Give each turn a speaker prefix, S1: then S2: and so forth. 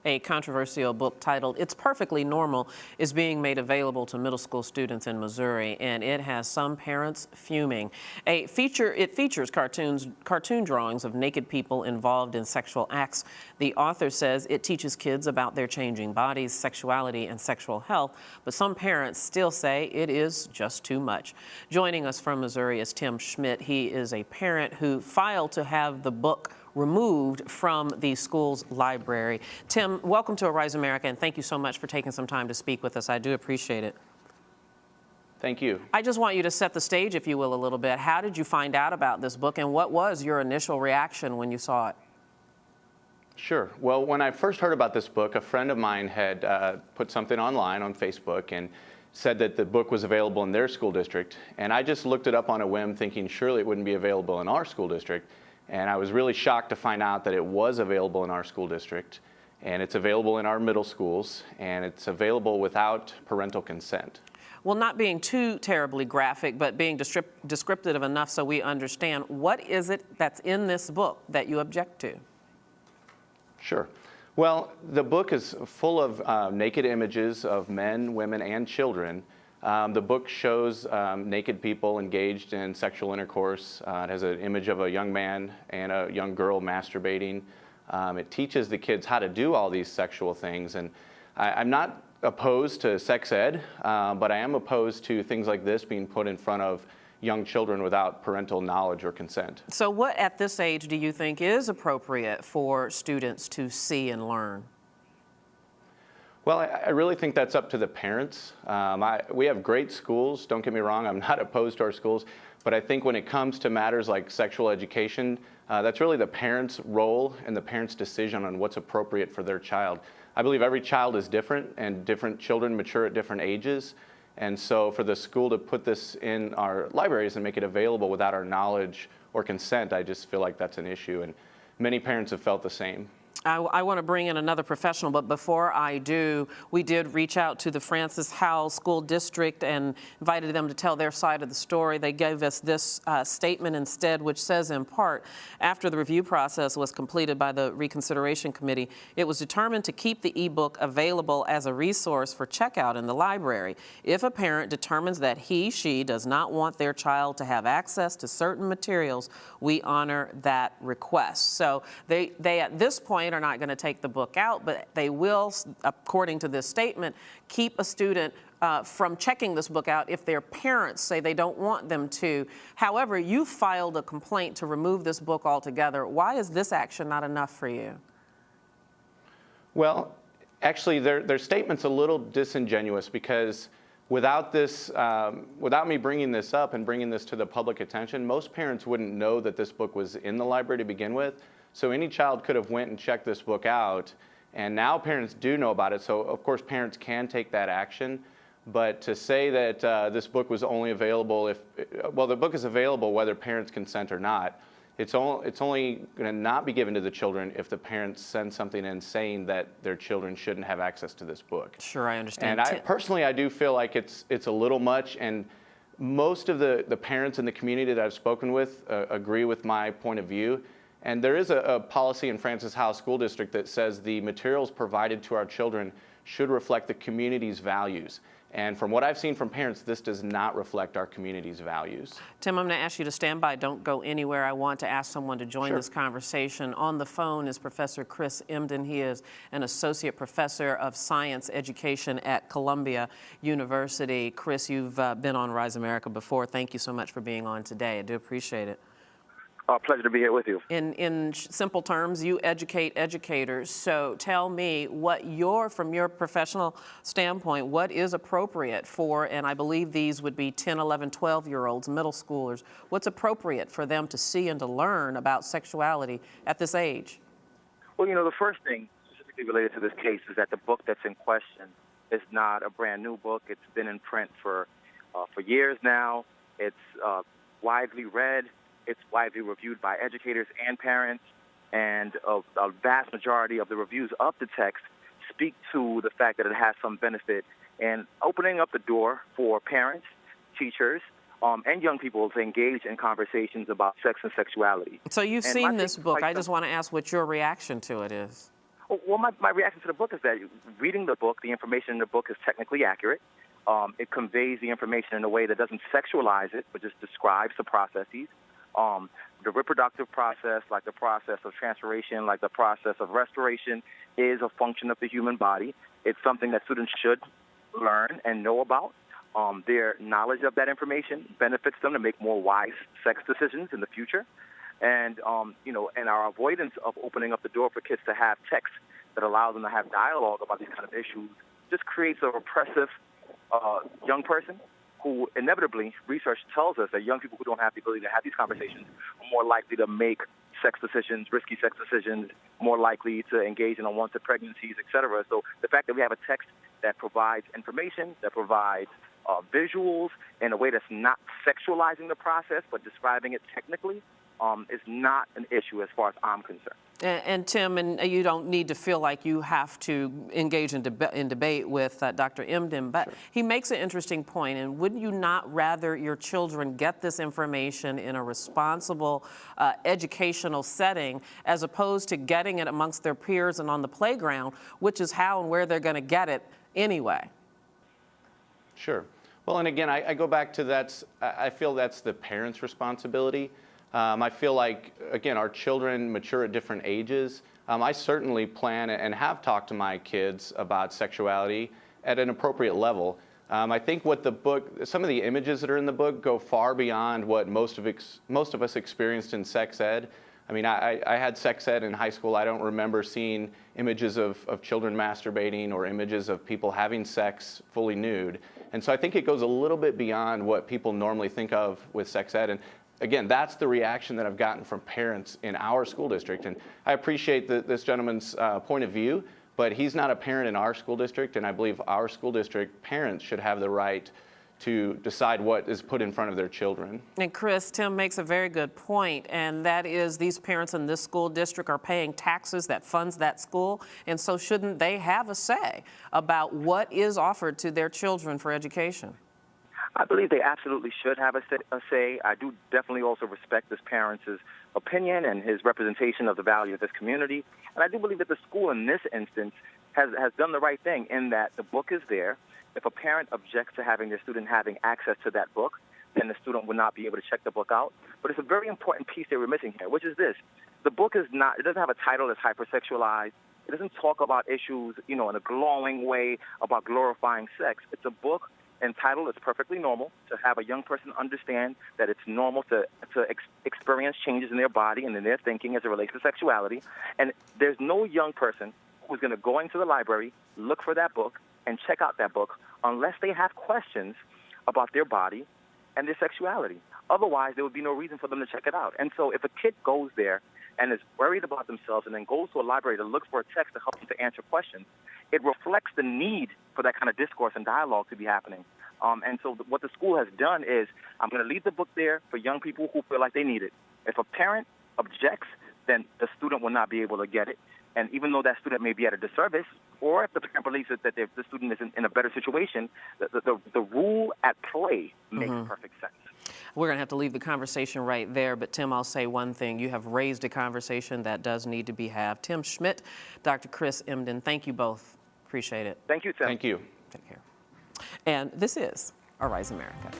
S1: A controversial book titled "It's Perfectly Normal" is being made available to middle school students in Missouri, and it has some parents fuming. It features cartoon drawings of naked people involved in sexual acts. The author says it teaches kids about their changing bodies, sexuality, and sexual health, but some parents still say it is just too much. Joining us from Missouri is Tim SCHMIDT. He is a parent who filed to have the book removed from the school's library. Tim, welcome to Arise America, and thank you so much for taking some time to speak with us. I do appreciate it.
S2: Thank you.
S1: I just want you to set the stage, if you will, a little bit. How did you find out about this book, and what was your initial reaction when you saw it?
S2: Sure. Well, when I first heard about this book, a friend of mine had put something online on Facebook and said that the book was available in their school district. And I just looked it up on a whim, thinking surely it wouldn't be available in our school district. And I was really shocked to find out that it was available in our school district, and it's available in our middle schools, and it's available without parental consent.
S1: Well, not being too terribly graphic, but being descriptive enough so we understand, what is it that's in this book that you object to?
S2: Sure. Well, the book is full of naked images of men, women, and children. The book shows naked people engaged in sexual intercourse. It has an image of a young man and a young girl masturbating. It teaches the kids how to do all these sexual things. And I'm not opposed to sex ed, but I am opposed to things like this being put in front of young children without parental knowledge or consent.
S1: So what at this age do you think is appropriate for students to see and learn?
S2: Well, I really think that's up to the parents. We have great schools, don't get me wrong, I'm not opposed to our schools, but I think when it comes to matters like sexual education, that's really the parents' role and the parents' decision on what's appropriate for their child. I believe every child is different, and different children mature at different ages, and so for the school to put this in our libraries and make it available without our knowledge or consent, I just feel like that's an issue, and many parents have felt the same.
S1: I want to bring in another professional, but before I do, we did reach out to the Francis Howell School District and invited them to tell their side of the story. They gave us this statement instead, which says in part, after the review process was completed by the Reconsideration Committee, it was determined to keep the ebook available as a resource for checkout in the library. If a parent determines that she does not want their child to have access to certain materials, we honor that request. So they at this point are not going to take the book out, but they will, according to this statement, keep a student from checking this book out if their parents say they don't want them to. However, you filed a complaint to remove this book altogether. Why is this action not enough for you?
S2: Well, actually, their statement's a little disingenuous, because without this, without me bringing this up and bringing this to the public attention, most parents wouldn't know that this book was in the library to begin with. So any child could have went and checked this book out, and now parents do know about it. So of course parents can take that action, but to say that this book was only available well, the book is available whether parents consent or not. It's only going to not be given to the children if the parents send something in saying that their children shouldn't have access to this book.
S1: Sure, I understand.
S2: And personally, I do feel like it's a little much, and most of the parents in the community that I've spoken with agree with my point of view. And there is a policy in Francis Howell School District that says the materials provided to our children should reflect the community's values. And from what I've seen from parents, this does not reflect our community's values.
S1: Tim, I'm going to ask you to stand by. Don't go anywhere. I want to ask someone to join this conversation. On the phone is Professor Chris EMDIN. He is an associate professor of science education at Columbia University. Chris, you've been on Rise America before. Thank you so much for being on today. I do appreciate it.
S3: Pleasure to be here with you.
S1: In simple terms, you educate educators. So tell me what from your professional standpoint, what is appropriate for, and I believe these would be 10, 11, 12-year-olds, middle schoolers, what's appropriate for them to see and to learn about sexuality at this age?
S3: Well, you know, the first thing specifically related to this case is that the book that's in question is not a brand new book. It's been in print for years now. It's widely read. It's widely reviewed by educators and parents, and a vast majority of the reviews of the text speak to the fact that it has some benefit in opening up the door for parents, teachers, and young people to engage in conversations about sex and sexuality.
S1: So you've seen this book. I just want to ask what your reaction to it is.
S3: Well, my reaction to the book is that reading the book, the information in the book is technically accurate. It conveys the information in a way that doesn't sexualize it, but just describes the processes. The reproductive process, like the process of transformation, like the process of restoration, is a function of the human body. It's something that students should learn and know about. Their knowledge of that information benefits them to make more wise sex decisions in the future. And, and our avoidance of opening up the door for kids to have text that allows them to have dialogue about these kind of issues just creates a repressive young person who inevitably, research tells us that young people who don't have the ability to have these conversations are more likely to make sex decisions, risky sex decisions, more likely to engage in unwanted pregnancies, et cetera. So the fact that we have a text that provides information, that provides visuals in a way that's not sexualizing the process but describing it technically is not an issue as far as I'm concerned.
S1: And Tim, and you don't need to feel like you have to engage in debate with Dr. EMDIN, but sure, he makes an interesting point. And wouldn't you not rather your children get this information in a responsible educational setting as opposed to getting it amongst their peers and on the playground, which is how and where they're going to get it anyway?
S2: Sure. Well, and again, I go back to I feel that's the parents' responsibility. I feel like, again, our children mature at different ages. I certainly plan and have talked to my kids about sexuality at an appropriate level. I think what the book, some of the images that are in the book go far beyond what most of us experienced in sex ed. I mean, I had sex ed in high school. I don't remember seeing images of children masturbating or images of people having sex fully nude. And so I think it goes a little bit beyond what people normally think of with sex ed. And again, that's the reaction that I've gotten from parents in our school district. And I appreciate this gentleman's point of view, but he's not a parent in our school district, and I believe our school district parents should have the right to decide what is put in front of their children.
S1: And Chris, Tim makes a very good point, and that is these parents in this school district are paying taxes that funds that school, and so shouldn't they have a say about what is offered to their children for education?
S3: I believe they absolutely should have a say. I do definitely also respect this parent's opinion and his representation of the value of this community. And I do believe that the school in this instance has done the right thing in that the book is there. If a parent objects to having their student having access to that book, then the student would not be able to check the book out. But it's a very important piece that we're missing here, which is this. The book is not, it doesn't have a title that's hypersexualized. It doesn't talk about issues, in a glowing way about glorifying sex. It's a book entitled It's Perfectly Normal, to have a young person understand that it's normal to experience changes in their body and in their thinking as it relates to sexuality. And there's no young person who's going to go into the library, look for that book, and check out that book unless they have questions about their body and their sexuality. Otherwise, there would be no reason for them to check it out. And so if a kid goes there and is worried about themselves and then goes to a library to look for a text to help them to answer questions, it reflects the need for that kind of discourse and dialogue to be happening. And so what the school has done is, I'm going to leave the book there for young people who feel like they need it. If a parent objects, then the student will not be able to get it. And even though that student may be at a disservice, or if the parent believes that the student is in a better situation, the rule at play makes perfect sense.
S1: We're going to have to leave the conversation right there, but Tim, I'll say one thing. You have raised a conversation that does need to be had. Tim Schmidt, Dr. Chris EMDIN, thank you both. Appreciate it.
S3: Thank you, Tim.
S2: Thank you.
S1: Take care. And this is Arise America.